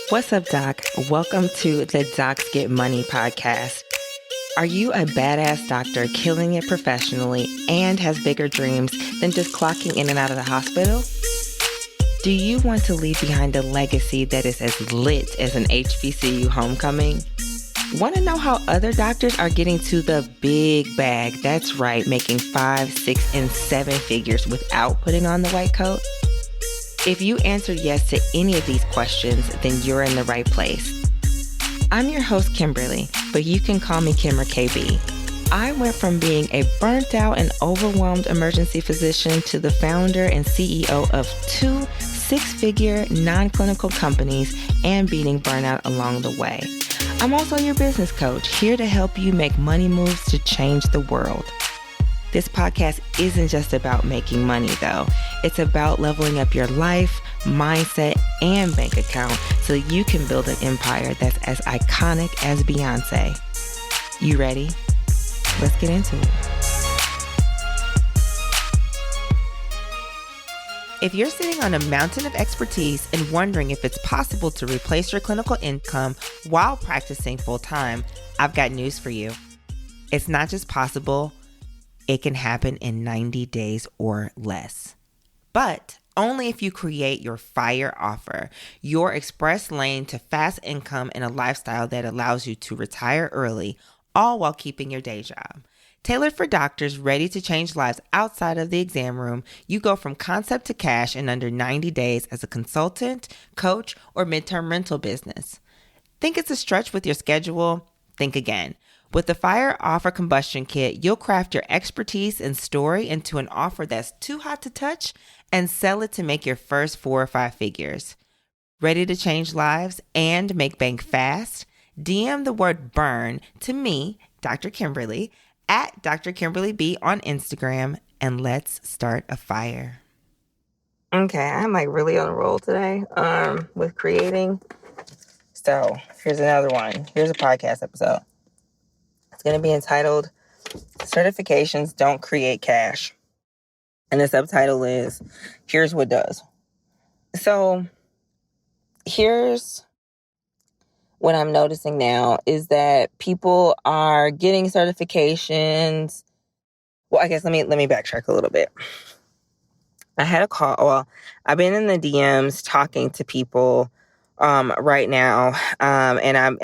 What's up, Doc? Welcome to the Docs Get Money podcast. Are you a badass doctor killing it professionally and has bigger dreams than just clocking in and out of the hospital? Do you want to leave behind a legacy that is as lit as an HBCU homecoming? Want to know how other doctors are getting to the big bag? That's right, making 5, 6, and 7 figures without putting on the white coat? If you answered yes to any of these questions, then you're in the right place. I'm your host, Kimberly, but you can call me Kim or KB. I went from being a burnt out and overwhelmed emergency physician to the founder and CEO of 2 6-figure non-clinical companies and beating burnout along the way. I'm also your business coach, here to help you make money moves to change the world. This podcast isn't just about making money, though. It's about leveling up your life, mindset, and bank account so you can build an empire that's as iconic as Beyonce. You ready? Let's get into it. If you're sitting on a mountain of expertise and wondering if it's possible to replace your clinical income while practicing full-time, I've got news for you. It's not just possible, it can happen in 90 days or less. But only if you create your fire offer, your express lane to fast income and a lifestyle that allows you to retire early, all while keeping your day job. Tailored for doctors ready to change lives outside of the exam room, you go from concept to cash in under 90 days as a consultant, coach, or midterm rental business. Think it's a stretch with your schedule? Think again. With the Fire Offer Combustion Kit, you'll craft your expertise and story into an offer that's too hot to touch and sell it to make your first 4 or 5 figures. Ready to change lives and make bank fast? DM the word BURN to me, Dr. Kimberly, at Dr. Kimberly B on Instagram, and let's start a fire. Okay, I'm really on a roll today with creating. So here's another one. Here's a podcast episode. It's going to be entitled Certifications Don't Create Cash. And the subtitle is Here's What Does. So here's what I'm noticing now is that people are getting certifications. Well, I guess let me backtrack a little bit. I had a call. Well, I've been in the DMs talking to people right now, and I'm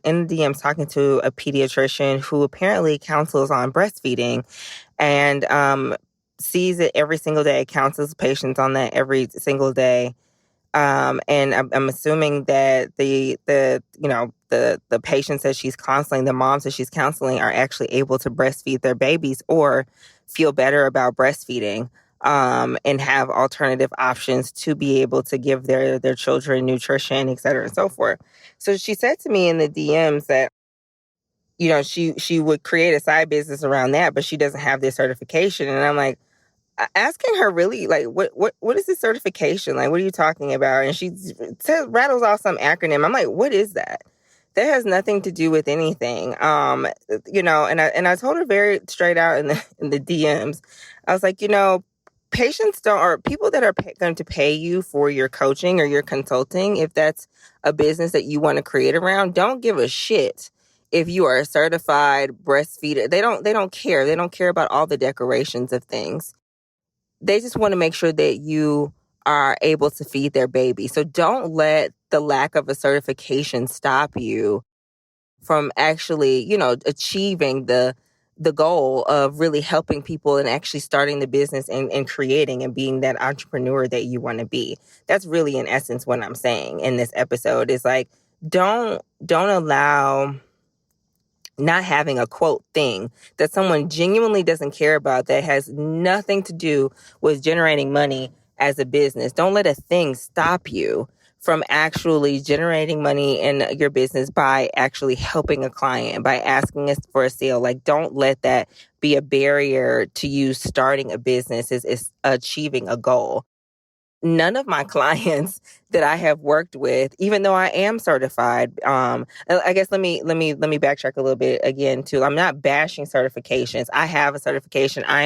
in the DMs talking to a pediatrician who apparently counsels on breastfeeding, and sees it every single day, counsels patients on that every single day. And I'm assuming that the patients that she's counseling, the moms that she's counseling, are actually able to breastfeed their babies or feel better about breastfeeding, and have alternative options to be able to give their children nutrition, et cetera, and so forth. So she said to me in the DMs that, she would create a side business around that, but she doesn't have this certification. And I'm like, asking her really, what is this certification? What are you talking about? And she rattles off some acronym. I'm like, what is that? That has nothing to do with anything. And I told her very straight out in the DMs. I was like, patients or people that are going to pay you for your coaching or your consulting, if that's a business that you want to create around, don't give a shit if you are a certified breastfeeder. They don't care. They don't care about all the decorations of things. They just want to make sure that you are able to feed their baby. So don't let the lack of a certification stop you from actually, achieving the goal of really helping people and actually starting the business and creating and being that entrepreneur that you want to be. That's really, in essence, what I'm saying in this episode is don't allow not having a quote thing that someone genuinely doesn't care about, that has nothing to do with generating money as a business. Don't let a thing stop you from actually generating money in your business by actually helping a client, by asking us for a sale. Don't let that be a barrier to you starting a business, is achieving a goal. None of my clients that I have worked with, even though I am certified, I guess let me backtrack a little bit again too. I'm not bashing certifications. I have a certification. I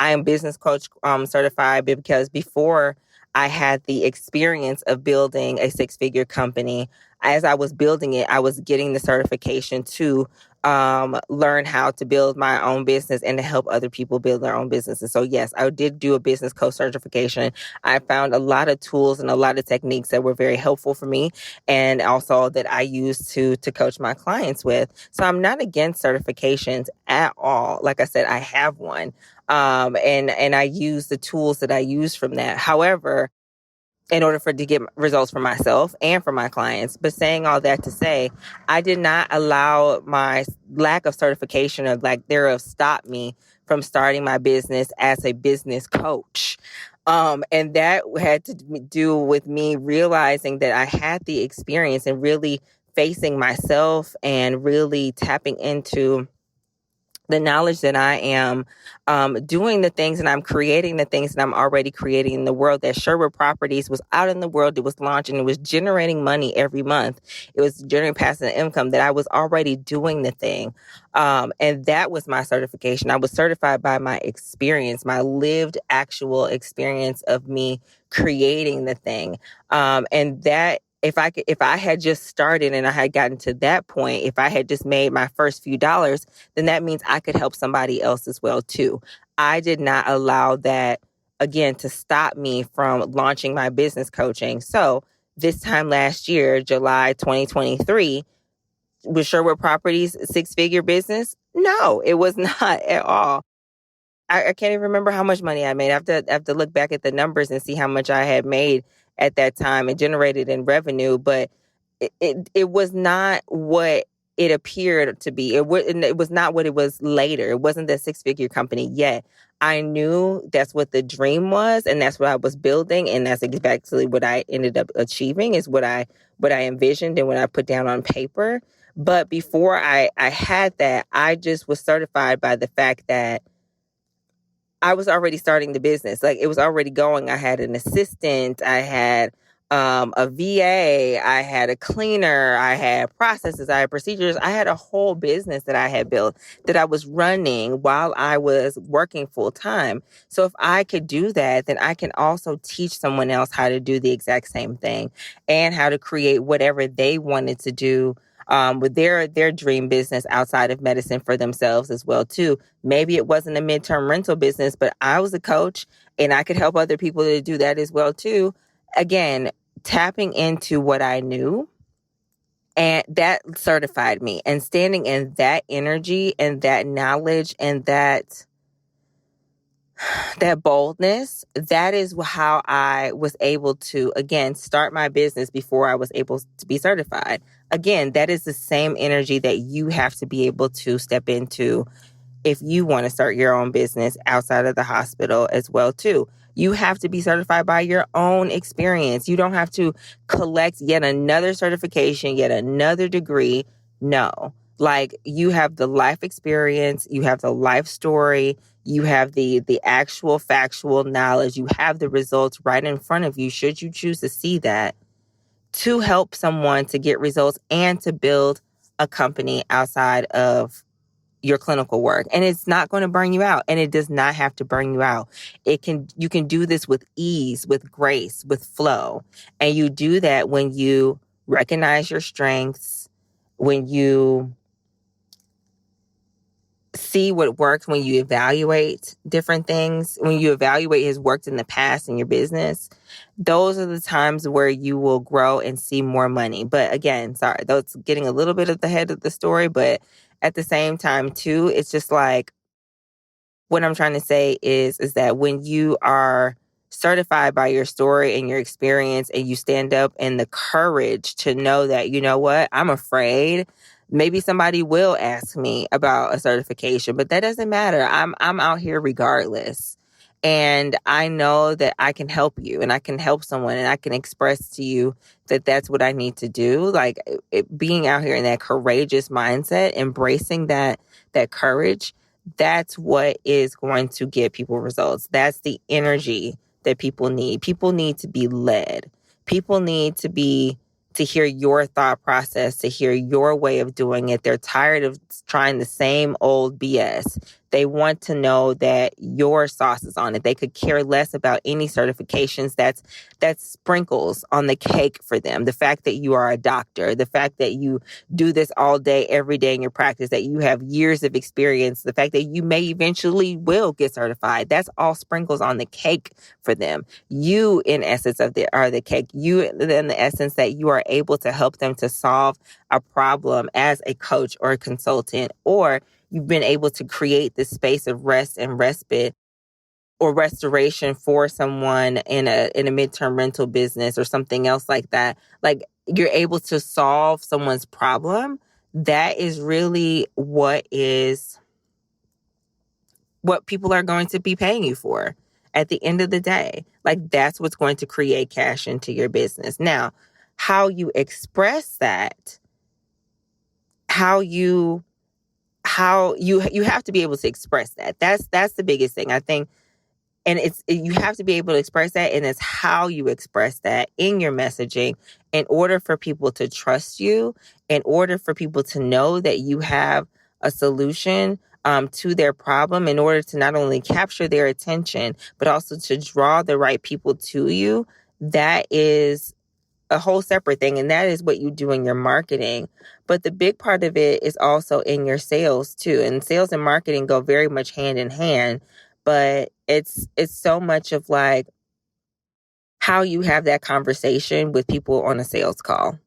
am business coach certified, because before I had the experience of building a six-figure company. As I was building it, I was getting the certification to learn how to build my own business and to help other people build their own businesses. So yes, I did do a business coach certification. I found a lot of tools and a lot of techniques that were very helpful for me, and also that I use to coach my clients with. So I'm not against certifications at all. Like I said, I have one. And I use the tools that I use from that. However, in order to get results for myself and for my clients. But saying all that to say, I did not allow my lack of certification or lack thereof stop me from starting my business as a business coach. And that had to do with me realizing that I had the experience and really facing myself and really tapping into the knowledge that I am doing the things and I'm creating the things that I'm already creating in the world. That Sherwood Properties was out in the world. It was launching. It was generating money every month. It was generating passive income, that I was already doing the thing. And that was my certification. I was certified by my experience, my lived actual experience of me creating the thing. And that if I had just started and I had gotten to that point, if I had just made my first few dollars, then that means I could help somebody else as well too. I did not allow that, again, to stop me from launching my business coaching. So this time last year, July 2023, was Sherwood Properties a six-figure business? No, it was not at all. I can't even remember how much money I made. I have to look back at the numbers and see how much I had made at that time and generated in revenue. But it was not what it appeared to be. It was not what it was later. It wasn't that six-figure company yet. I knew that's what the dream was, and that's what I was building, and that's exactly what I ended up achieving, is what I envisioned and what I put down on paper. But before I had that, I just was certified by the fact that I was already starting the business. Like, it was already going. I had an assistant. I had a VA. I had a cleaner. I had processes. I had procedures. I had a whole business that I had built that I was running while I was working full time. So if I could do that, then I can also teach someone else how to do the exact same thing and how to create whatever they wanted to do with their dream business outside of medicine for themselves as well too. Maybe it wasn't a midterm rental business, but I was a coach and I could help other people to do that as well too. Again, tapping into what I knew, and that certified me, and standing in that energy and that knowledge and that boldness, that is how I was able to, again, start my business before I was able to be certified. Again, that is the same energy that you have to be able to step into if you want to start your own business outside of the hospital as well too. You have to be certified by your own experience. You don't have to collect yet another certification, yet another degree. No. Like, you have the life experience, you have the life story, you have the actual factual knowledge, you have the results right in front of you, should you choose to see that, to help someone to get results and to build a company outside of your clinical work. And it's not going to burn you out, and it does not have to burn you out. You can do this with ease, with grace, with flow. And you do that when you recognize your strengths, when you see what works, when you evaluate different things, when you evaluate has worked in the past in your business. Those are the times where you will grow and see more money. But again, sorry, that's getting a little bit at the head of the story, but at the same time too, it's just like, what I'm trying to say is that when you are certified by your story and your experience, and you stand up in the courage to know that, you know what, I'm afraid. Maybe somebody will ask me about a certification, but that doesn't matter. I'm out here regardless. And I know that I can help you, and I can help someone, and I can express to you that that's what I need to do. Like, being out here in that courageous mindset, embracing that courage, that's what is going to get people results. That's the energy that people need. People need to be led. People need to hear your thought process, to hear your way of doing it. They're tired of trying the same old BS. They want to know that your sauce is on it. They could care less about any certifications. That's sprinkles on the cake for them. The fact that you are a doctor, the fact that you do this all day, every day in your practice, that you have years of experience, the fact that you may eventually will get certified. That's all sprinkles on the cake for them. You, in essence, are the cake. You, in the essence, that you are able to help them to solve a problem as a coach or a consultant, or you've been able to create this space of rest and respite or restoration for someone in a midterm rental business or something else like that. Like, you're able to solve someone's problem. That is really what people are going to be paying you for at the end of the day. Like, that's what's going to create cash into your business. Now, how you express that, how you have to be able to express that. That's the biggest thing, I think. And you have to be able to express that, and it's how you express that in your messaging in order for people to trust you, in order for people to know that you have a solution to their problem, in order to not only capture their attention, but also to draw the right people to you. That is a whole separate thing, and that is what you do in your marketing. But the big part of it is also in your sales too. And sales and marketing go very much hand in hand, but it's so much of like how you have that conversation with people on a sales call.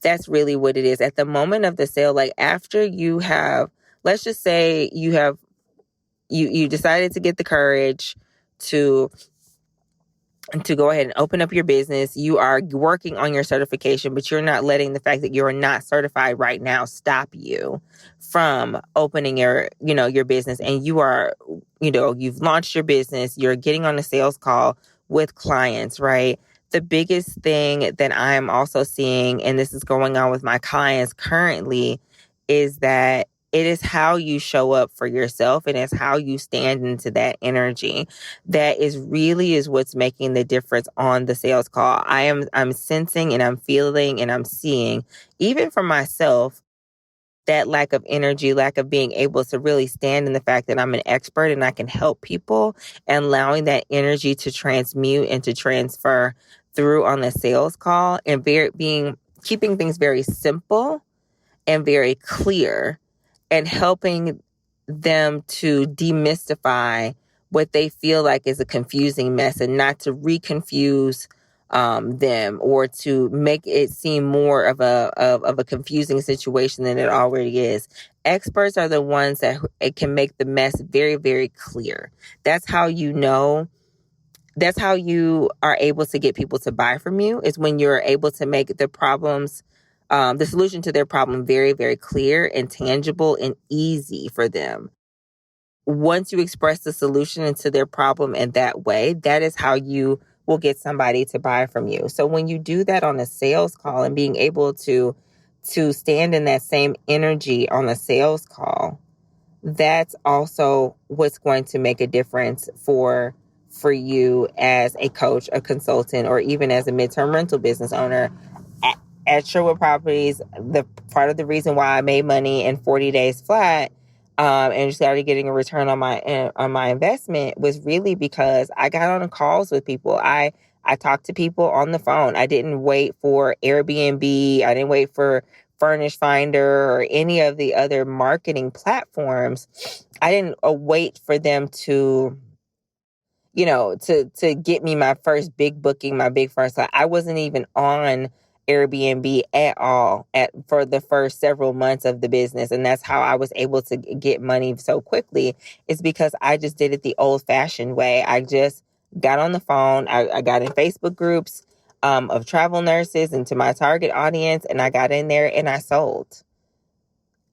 That's really what it is. At the moment of the sale, like after you have, let's just say you decided to get the courage to go ahead and open up your business. You are working on your certification, but you're not letting the fact that you're not certified right now stop you from opening your business. And you are, you've launched your business, you're getting on a sales call with clients, right? The biggest thing that I'm also seeing, and this is going on with my clients currently, is that it is how you show up for yourself, and it's how you stand into that energy that is what's making the difference on the sales call. I'm sensing and I'm feeling and I'm seeing, even for myself, that lack of energy, lack of being able to really stand in the fact that I'm an expert and I can help people, and allowing that energy to transmute and to transfer through on the sales call, and keeping things very simple and very clear, and helping them to demystify what they feel like is a confusing mess, and not to reconfuse them or to make it seem more of a confusing situation than it already is. Experts are the ones that it can make the mess very, very clear. That's how you know. That's how you are able to get people to buy from you, is when you're able to make the solution to their problem very, very clear and tangible and easy for them. Once you express the solution to their problem in that way, that is how you will get somebody to buy from you. So when you do that on a sales call, and being able to stand in that same energy on a sales call, that's also what's going to make a difference for you as a coach, a consultant, or even as a midterm rental business owner. At Sherwood Properties, the part of the reason why I made money in 40 days flat, and started getting a return on my investment, was really because I got on the calls with people. I talked to people on the phone. I didn't wait for Airbnb. I didn't wait for Furnish Finder or any of the other marketing platforms. I didn't wait for them to get me my first big booking, my big first. I wasn't even on Airbnb at all for the first several months of the business. And that's how I was able to get money so quickly, is because I just did it the old fashioned way. I just got on the phone. I got in Facebook groups of travel nurses and to my target audience. And I got in there and I sold,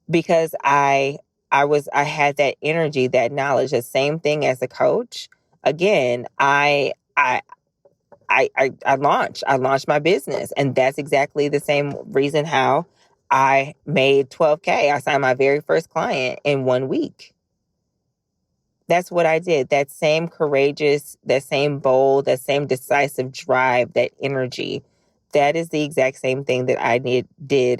because I had that energy, that knowledge. The same thing as a coach. Again, I launched my business, and that's exactly the same reason how I made $12K. I signed my very first client in 1 week. That's what I did. That same courageous, that same bold, that same decisive drive, that energy, That is the exact same thing that I did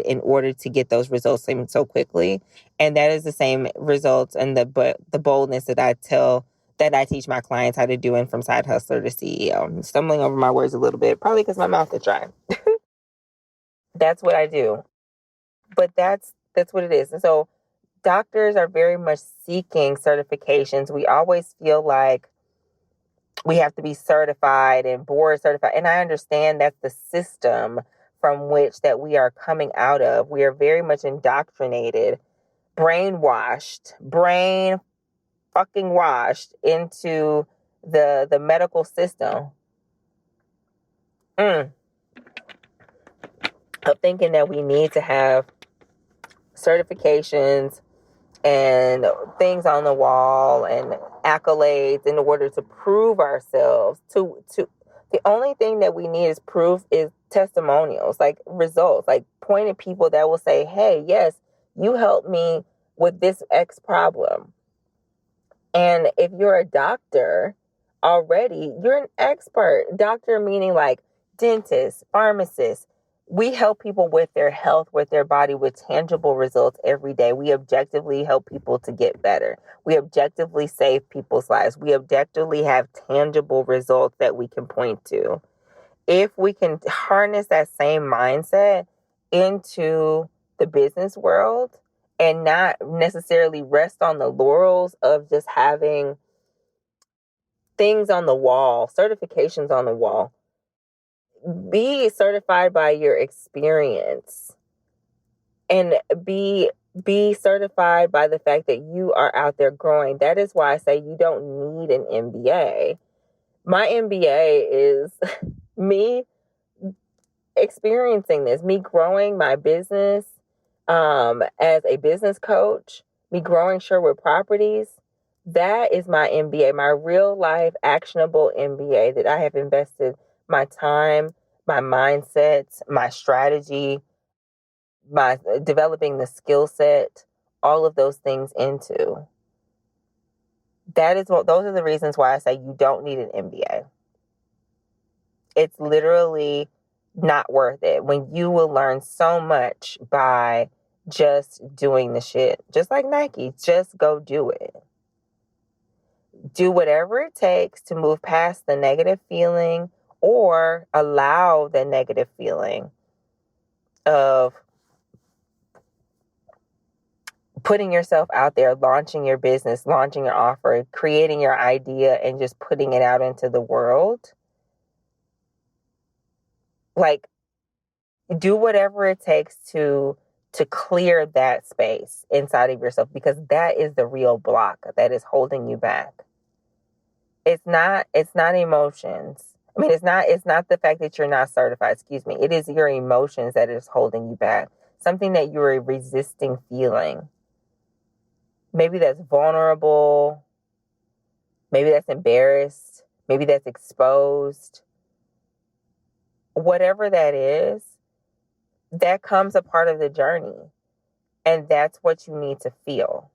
in order to get those results so quickly. And that is the same results and the boldness that I teach my clients how to do in From Side Hustler to CEO. I'm stumbling over my words a little bit, probably because my mouth is dry. That's what I do. But that's what it is. And so doctors are very much seeking certifications. We always feel like we have to be certified and board certified. And I understand that's the system from which that we are coming out of. We are very much indoctrinated, brain fucking washed into the medical system. Of thinking that we need to have certifications and things on the wall and accolades in order to prove ourselves. To the only thing that we need is proof is testimonials, like results, like pointed people that will say, hey, yes, you helped me with this X problem. And if you're a doctor already, you're an expert. Doctor meaning like dentist, pharmacist. We help people with their health, with their body, with tangible results every day. We objectively help people to get better. We objectively save people's lives. We objectively have tangible results that we can point to. If we can harness that same mindset into the business world and not necessarily rest on the laurels of just having things on the wall, certifications on the wall, be certified by your experience and be certified by the fact that you are out there growing. That is why I say you don't need an MBA. My MBA is me experiencing this, me growing my business as a business coach, me growing Sherwood Properties. That is my MBA, my real life actionable MBA that I have invested my time, my mindset, my strategy, my developing the skill set, all of those things into. Those are the reasons why I say you don't need an MBA. It's literally not worth it when you will learn so much by just doing the shit. Just like Nike, just go do it. Do whatever it takes to move past the negative feeling or allow the negative feeling of putting yourself out there, launching your business, launching your offer, creating your idea, and just putting it out into the world. Like, do whatever it takes to clear that space inside of yourself, because that is the real block that is holding you back. It's not emotions. I mean, it's not the fact that you're not certified, excuse me. It is your emotions that is holding you back. Something that you're resisting feeling. Maybe that's vulnerable. Maybe that's embarrassed. Maybe that's exposed. Whatever that is, that comes a part of the journey. And that's what you need to feel.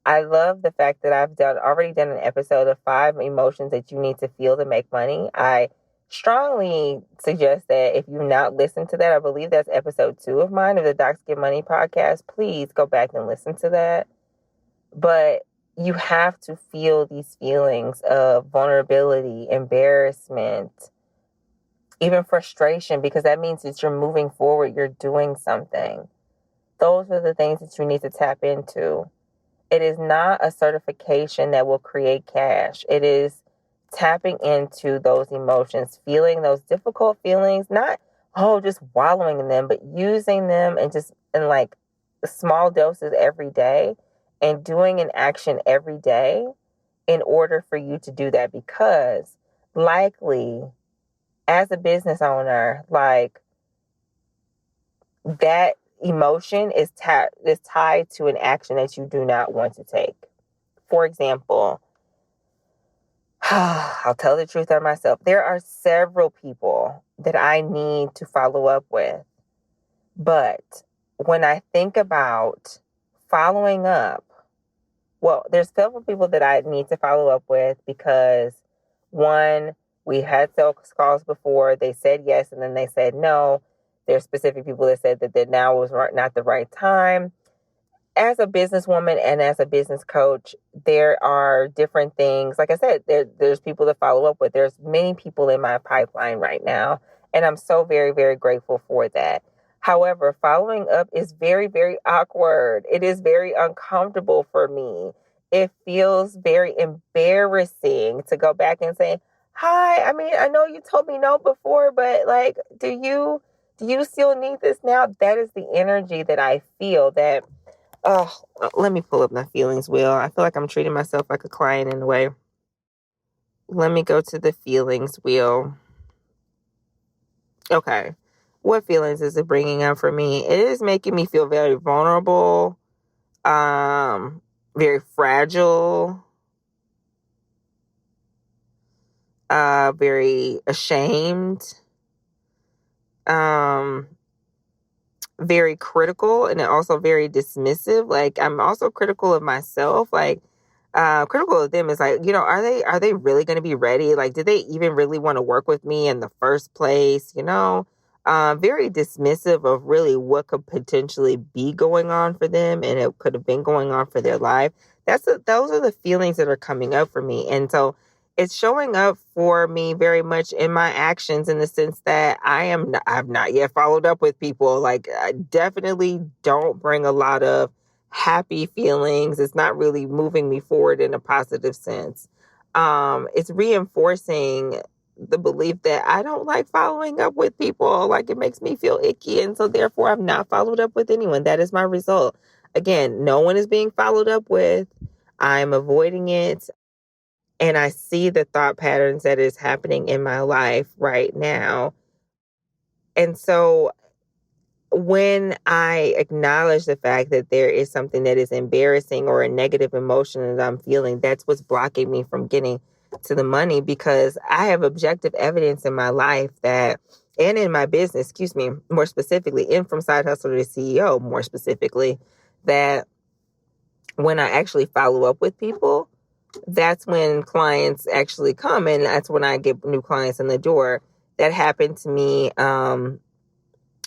I love the fact that I've already done an episode of 5 emotions that you need to feel to make money. I strongly suggest that if you've not listened to that, I believe that's episode 2 of mine of the Docs Get Money podcast. Please go back and listen to that. But you have to feel these feelings of vulnerability, embarrassment, even frustration, because that means that you're moving forward, you're doing something. Those are the things that you need to tap into. It is not a certification that will create cash. It is tapping into those emotions, feeling those difficult feelings, not, just wallowing in them, but using them and just in like small doses every day and doing an action every day in order for you to do that. Because likely as a business owner, like that emotion is tied to an action that you do not want to take. For example, I'll tell the truth on myself. There are several people that I need to follow up with. But when I think about following up, well, there's several people that I need to follow up with because, one, We had sales calls before. They said yes, and then they said no. There's specific people that said that now was not the right time. As a businesswoman and as a business coach, there are different things. Like I said, there's people to follow up with. There's many people in my pipeline right now, and I'm so very, very grateful for that. However, following up is very, very awkward. It is very uncomfortable for me. It feels very embarrassing to go back and say, hi, I mean, I know you told me no before, but like, do you still need this now? That is the energy that I feel that. Oh, let me pull up my feelings wheel. I feel like I'm treating myself like a client in a way. Let me go to the feelings wheel. Okay. What feelings is it bringing up for me? It is making me feel very vulnerable, very fragile, very ashamed, very critical, and also very dismissive. Like, I'm also critical of myself. Like, critical of them is like, are they really going to be ready? Like, did they even really want to work with me in the first place? Very dismissive of really what could potentially be going on for them, and it could have been going on for their life. Those are the feelings that are coming up for me. And so it's showing up for me very much in my actions, in the sense that I've not yet followed up with people. Like, I definitely don't bring a lot of happy feelings. It's not really moving me forward in a positive sense. It's reinforcing the belief that I don't like following up with people. Like, it makes me feel icky. And so therefore I've not followed up with anyone. That is my result. Again, no one is being followed up with. I'm avoiding it. And I see the thought patterns that is happening in my life right now. And so when I acknowledge the fact that there is something that is embarrassing or a negative emotion that I'm feeling, that's what's blocking me from getting to the money, because I have objective evidence in my life that, and in my business, more specifically, in From Side Hustle to CEO, more specifically, that when I actually follow up with people, that's when clients actually come, and that's when I get new clients in the door. That happened to me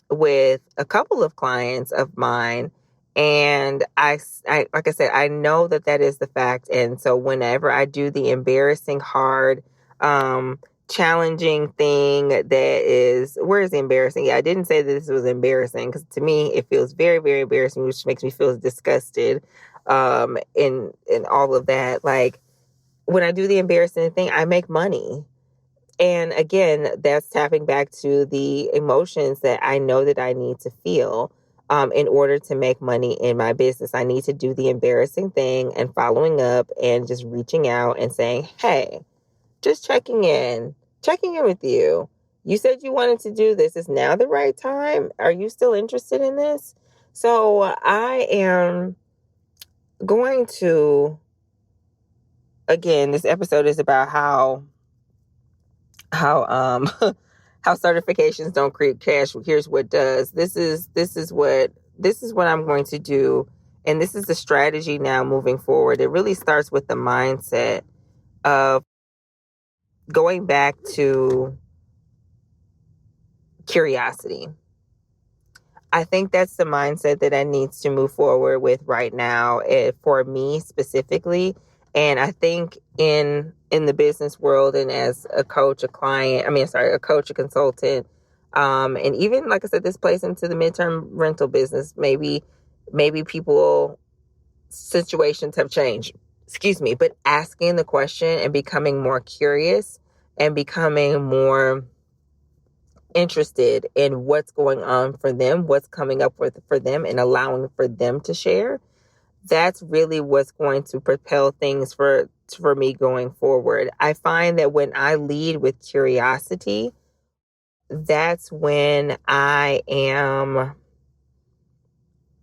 with a couple of clients of mine, and I like I said, I know that is the fact. And so whenever I do the embarrassing, hard, challenging thing that is, where is the embarrassing? Yeah, I didn't say that this was embarrassing, because to me it feels very, very embarrassing, which makes me feel disgusted, in all of that. Like, when I do the embarrassing thing, I make money. And again, that's tapping back to the emotions that I know that I need to feel in order to make money in my business. I need to do the embarrassing thing and following up and just reaching out and saying, hey, just checking in with you. You said you wanted to do this. Is now the right time? Are you still interested in this? So I am going to, again, this episode is about how how certifications don't create cash. Here's what does. This is what I'm going to do, and this is the strategy now moving forward. It really starts with the mindset of going back to curiosity. I think that's the mindset that I need to move forward with right now, for me specifically. And I think in the business world, and as a coach, a coach, a consultant, and even, like I said, this plays into the midterm rental business. Maybe people, situations have changed. But asking the question and becoming more curious and becoming more interested in what's going on for them, what's coming up for them, and allowing for them to share. That's really what's going to propel things for me going forward. I find that when I lead with curiosity, that's when I am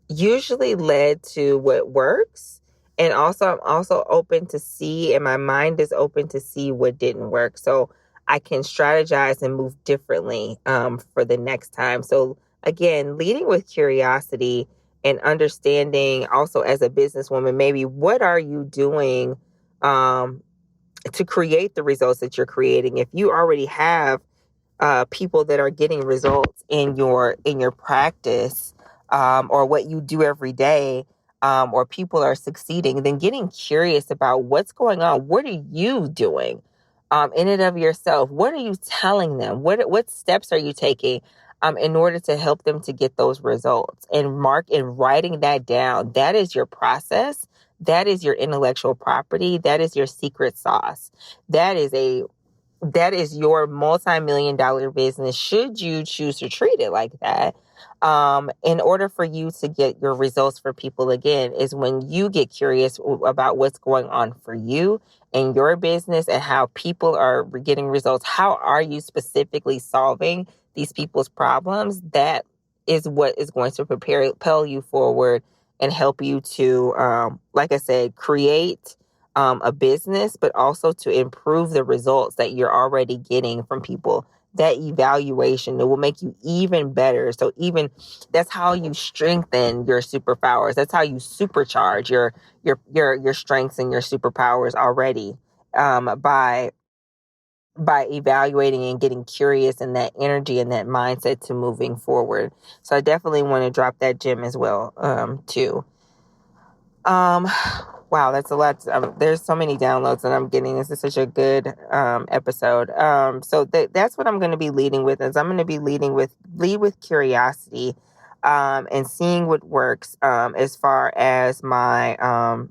usually led to what works. And also, I'm also open to see, and my mind is open to see what didn't work. So I can strategize and move differently for the next time. So again, leading with curiosity and understanding also, as a businesswoman, maybe what are you doing to create the results that you're creating. If you already have people that are getting results in your practice, or what you do every day, or people are succeeding, then getting curious about what's going on. What are you doing in and of yourself? What are you telling them? What steps are you taking in order to help them to get those results? And writing that down. That is your process. That is your intellectual property. That is your secret sauce. That is your multi-million dollar business, should you choose to treat it like that. In order for you to get your results for people again, is when you get curious about what's going on for you and your business and how people are getting results. How are you specifically solving these people's problems? That is what is going to propel you forward and help you to, like I said, create a business, but also to improve the results that you're already getting from people. That evaluation, it will make you even better. So that's how you strengthen your superpowers. That's how you supercharge your strengths and your superpowers already, by evaluating and getting curious, and that energy and that mindset to moving forward. So I definitely want to drop that gem as well, too. Wow, that's a lot. There's so many downloads that I'm getting. This is such a good episode. So that's what I'm going to be leading with. Is I'm going to be lead with curiosity, and seeing what works. As far as my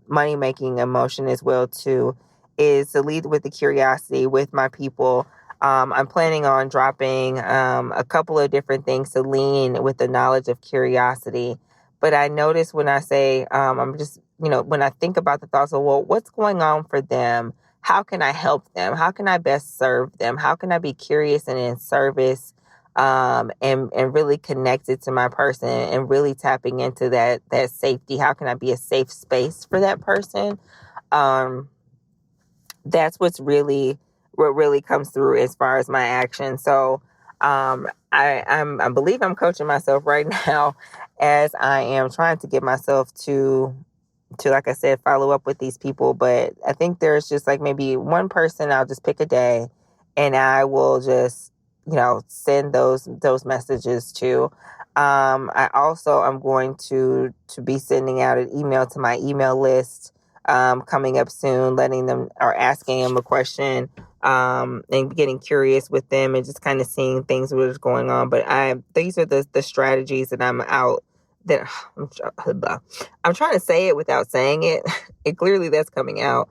money making emotion as well too, is to lead with the curiosity with my people. I'm planning on dropping a couple of different things to lean with the knowledge of curiosity. But I notice when I say, I'm just, when I think about the thoughts of, well, what's going on for them? How can I help them? How can I best serve them? How can I be curious and in service, and really connected to my person and really tapping into that safety? How can I be a safe space for that person? That's what really comes through as far as my action. So, I believe I'm coaching myself right now as I am trying to get myself to, like I said, follow up with these people. But I think there's just like maybe one person I'll just pick a day and I will just, send those messages to. I also am going to be sending out an email to my email list, coming up soon, letting them or asking them a question, and getting curious with them and just kind of seeing things what is going on. But these are the strategies that I'm trying to say it without saying it. And clearly that's coming out.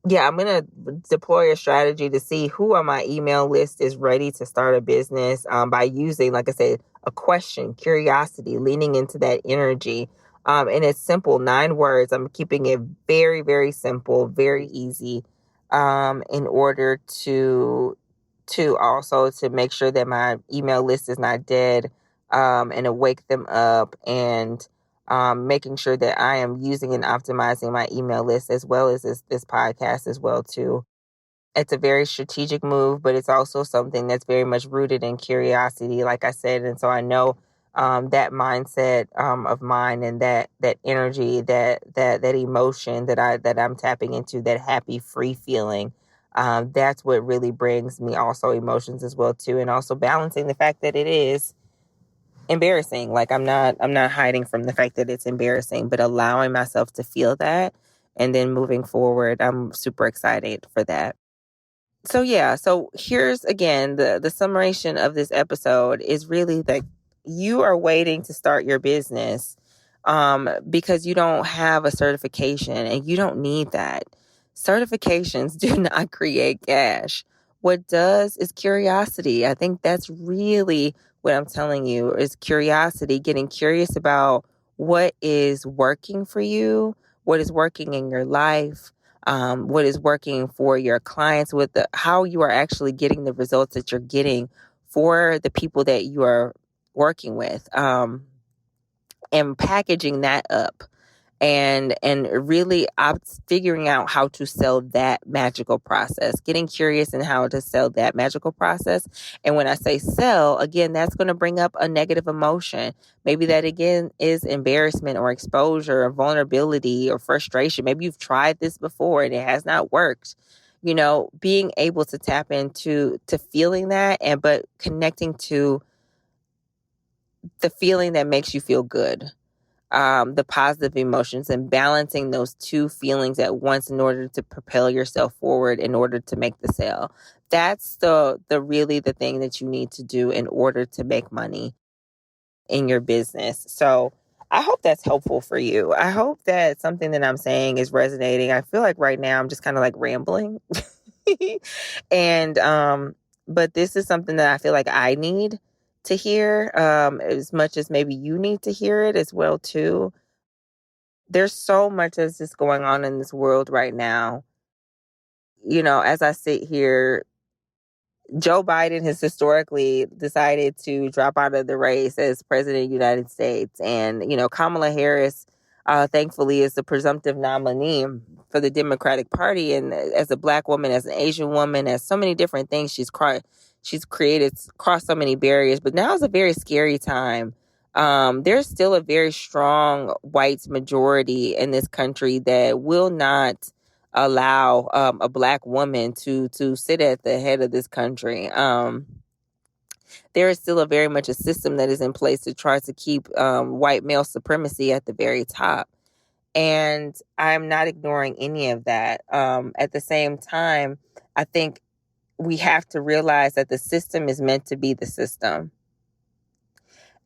Yeah, I'm going to deploy a strategy to see who on my email list is ready to start a business, by using, like I said, a question, curiosity, leaning into that energy. And it's simple, 9 words. I'm keeping it very, very simple, very easy, in order to also to make sure that my email list is not dead, and to wake them up, and making sure that I am using and optimizing my email list as well as this podcast as well too. It's a very strategic move, but it's also something that's very much rooted in curiosity, like I said. And so I know that mindset of mine, and that energy, that emotion that I'm tapping into, that happy, free feeling. That's what really brings me also emotions as well too, and also balancing the fact that it is embarrassing. Like I'm not hiding from the fact that it's embarrassing, but allowing myself to feel that, and then moving forward. I'm super excited for that. So yeah, so here's again the summation of this episode is really that you are waiting to start your business because you don't have a certification, and you don't need that. Certifications do not create cash. What does is curiosity. I think that's really what I'm telling you, is curiosity, getting curious about what is working for you, what is working in your life, what is working for your clients, how you are actually getting the results that you're getting for the people that you are working with, and packaging that up and really figuring out how to sell that magical process, getting curious in how to sell that magical process. And when I say sell, again, that's going to bring up a negative emotion. Maybe that again is embarrassment or exposure or vulnerability or frustration. Maybe you've tried this before and it has not worked. Being able to tap into feeling that, but connecting to the feeling that makes you feel good. The positive emotions, and balancing those two feelings at once in order to propel yourself forward, in order to make the sale. That's the really the thing that you need to do in order to make money in your business. So I hope that's helpful for you. I hope that something that I'm saying is resonating. I feel like right now I'm just kind of like rambling. And but this is something that I feel like I need to hear, as much as maybe you need to hear it as well too. There's so much that's just going on in this world right now. As I sit here, Joe Biden has historically decided to drop out of the race as president of the United States. And, Kamala Harris, thankfully, is the presumptive nominee for the Democratic Party. And as a Black woman, as an Asian woman, as so many different things she's created, crossed so many barriers. But now is a very scary time. There's still a very strong white majority in this country that will not allow a Black woman to sit at the head of this country. There is still very much a system that is in place to try to keep white male supremacy at the very top. And I'm not ignoring any of that. At the same time, I think we have to realize that the system is meant to be the system.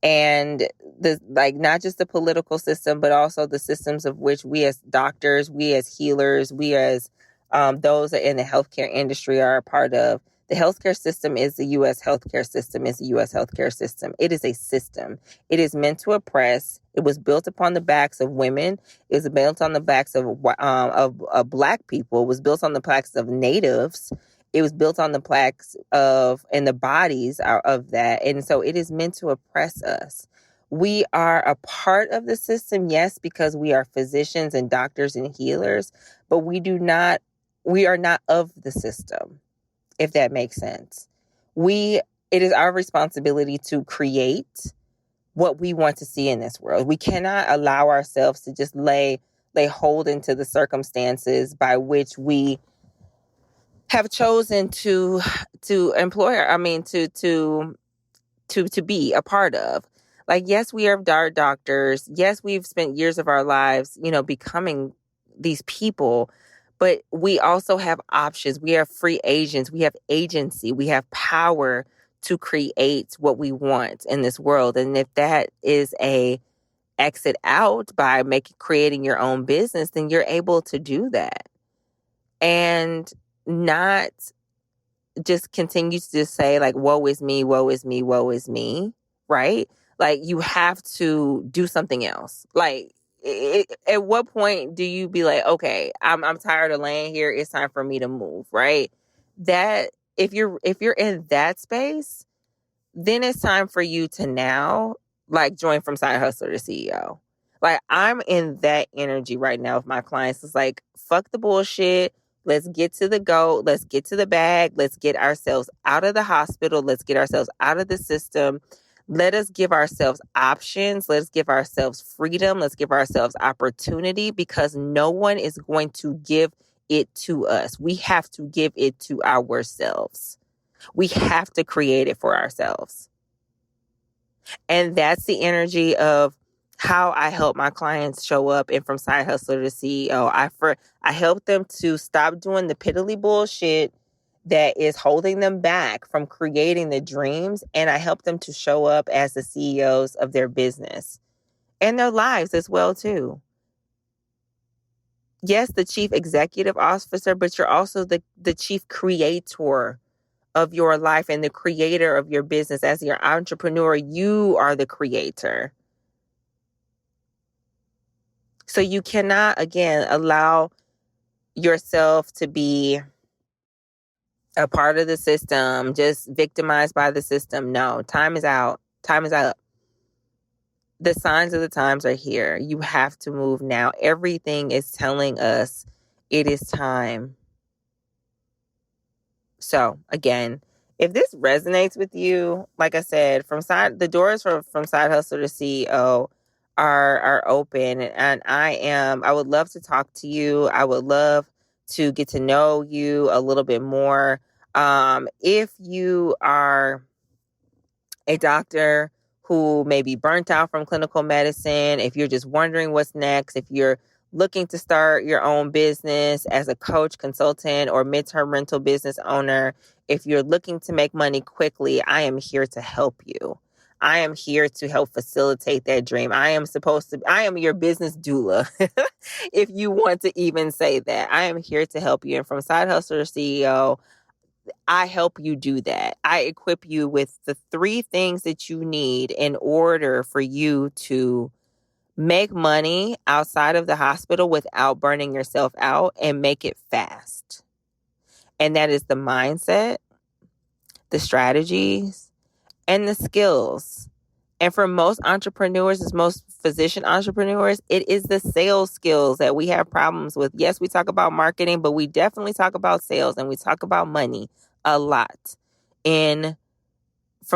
And not just the political system, but also the systems of which we as doctors, we as healers, we as those in the healthcare industry are a part of. The healthcare system is the U.S. healthcare system. Is the U.S. healthcare system. It is a system. It is meant to oppress. It was built upon the backs of women. It was built on the backs of Black people. It was built on the backs of natives. It was built on the plaques and the bodies of that. And so it is meant to oppress us. We are a part of the system, yes, because we are physicians and doctors and healers, but we are not of the system, if that makes sense. It is our responsibility to create what we want to see in this world. We cannot allow ourselves to just lay hold into the circumstances by which we have chosen to employ, to be a part of. Yes, we are doctors. Yes, we've spent years of our lives, becoming these people, but we also have options. We are free agents. We have agency. We have power to create what we want in this world. And if that is a exit out by creating your own business, then you're able to do that. And not just continue to just say woe is me, woe is me, woe is me, right? You have to do something else. At what point do you be like, okay, I'm tired of laying here. It's time for me to move, right? That if you're in that space, then it's time for you to now join from side hustler to CEO. I'm in that energy right now with my clients. It's fuck the bullshit. Let's get to the go. Let's get to the bag. Let's get ourselves out of the hospital. Let's get ourselves out of the system. Let us give ourselves options. Let's give ourselves freedom. Let's give ourselves opportunity, because no one is going to give it to us. We have to give it to ourselves. We have to create it for ourselves. And that's the energy of how I help my clients show up and from side hustler to CEO. I help them to stop doing the piddly bullshit that is holding them back from creating the dreams. And I help them to show up as the CEOs of their business and their lives as well, too. Yes, the chief executive officer, but you're also the chief creator of your life and the creator of your business. As your entrepreneur, you are the creator. So you cannot, again, allow yourself to be a part of the system, just victimized by the system. No, time is out. Time is up. the signs of the times are here. You have to move now. Everything is telling us it is time. So again, if this resonates with you, like I said, the doors from side hustle to CEO are open, and I would love to talk to you. I would love to get to know you a little bit more. If you are a doctor who may be burnt out from clinical medicine, if you're just wondering what's next, if you're looking to start your own business as a coach, consultant, or midterm rental business owner, if you're looking to make money quickly, I am here to help you. I am here to help facilitate that dream. I am your business doula, if you want to even say that. I am here to help you. And from side hustler to CEO, I help you do that. I equip you with the 3 things that you need in order for you to make money outside of the hospital without burning yourself out, and make it fast. And that is the mindset, the strategies, and the skills. And for most entrepreneurs, as most physician entrepreneurs, it is the sales skills that we have problems with. Yes, we talk about marketing, but we definitely talk about sales, and we talk about money a lot from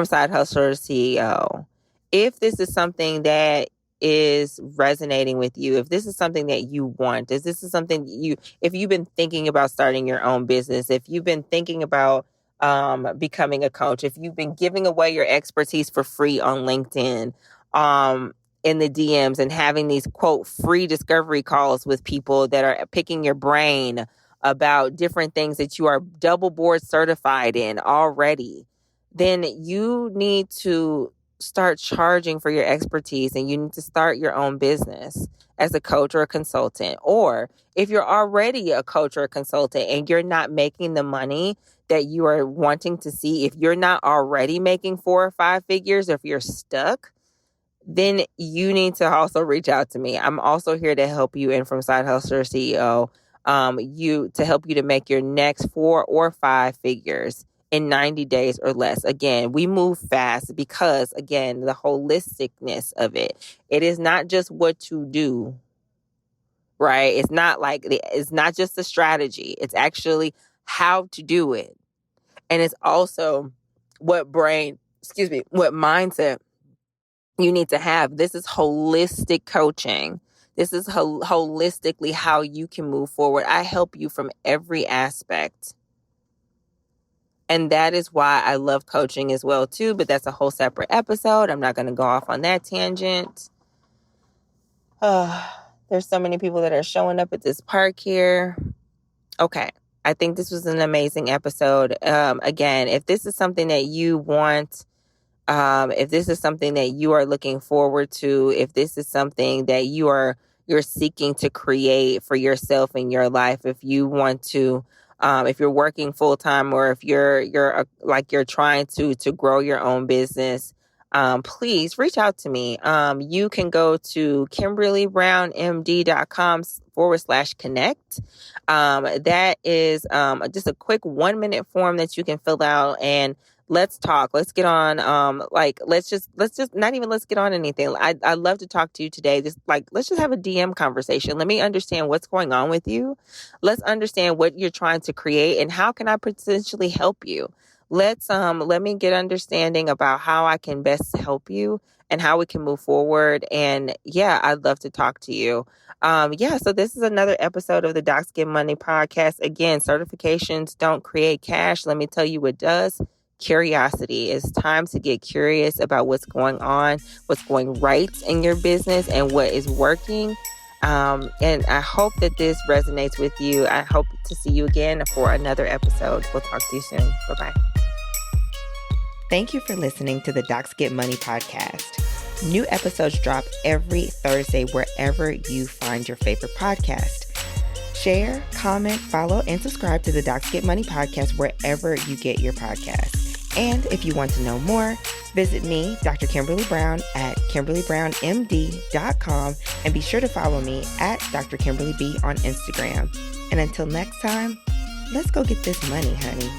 side hustler to CEO. If this is something that is resonating with you, if this is something that you want, if you've been thinking about starting your own business, if you've been thinking about becoming a coach, if you've been giving away your expertise for free on LinkedIn, in the DMs, and having these quote free discovery calls with people that are picking your brain about different things that you are double board certified in already, then you need to start charging for your expertise, and you need to start your own business as a coach or a consultant. Or if you're already a coach or a consultant and you're not making the money that you are wanting to see, if you're not already making 4 or 5 figures, or if you're stuck, then you need to also reach out to me. I'm also here to help you in from side hustler CEO, to help you to make your next 4 or 5 figures in 90 days or less. Again, we move fast because, again, the holisticness of it. It is not just what you do, right? It's not just a strategy. It's actually how to do it. And it's also what mindset you need to have. This is holistic coaching. This is holistically how you can move forward. I help you from every aspect. And that is why I love coaching as well, too. But that's a whole separate episode. I'm not going to go off on that tangent. There's so many people that are showing up at this park here. Okay. I think this was an amazing episode. Again, if this is something that you want, if this is something that you are looking forward to, if this is something that you're seeking to create for yourself in your life, if you want to, if you're working full time, or if you're trying to grow your own business, please reach out to me. You can go to KimberlyBrownMD.com/connect. That is just a quick 1-minute form that you can fill out, and let's talk. Let's get on. Let's just not even let's get on anything. I'd love to talk to you today. Let's just have a DM conversation. Let me understand what's going on with you. Let's understand what you're trying to create, and how can I potentially help you. Let me get understanding about how I can best help you and how we can move forward. And yeah, I'd love to talk to you. So this is another episode of the Docs Get Money podcast. Again, certifications don't create cash. Let me tell you what does. Curiosity. It's time to get curious about what's going on, what's going right in your business, and what is working. And I hope that this resonates with you. I hope to see you again for another episode. We'll talk to you soon. Bye-bye. Thank you for listening to the Docs Get Money podcast. New episodes drop every Thursday wherever you find your favorite podcast. Share, comment, follow, and subscribe to the Docs Get Money podcast wherever you get your podcasts. And if you want to know more, visit me, Dr. Kimberly Brown, at KimberlyBrownMD.com, and be sure to follow me at Dr. Kimberly B on Instagram. And until next time, let's go get this money, honey.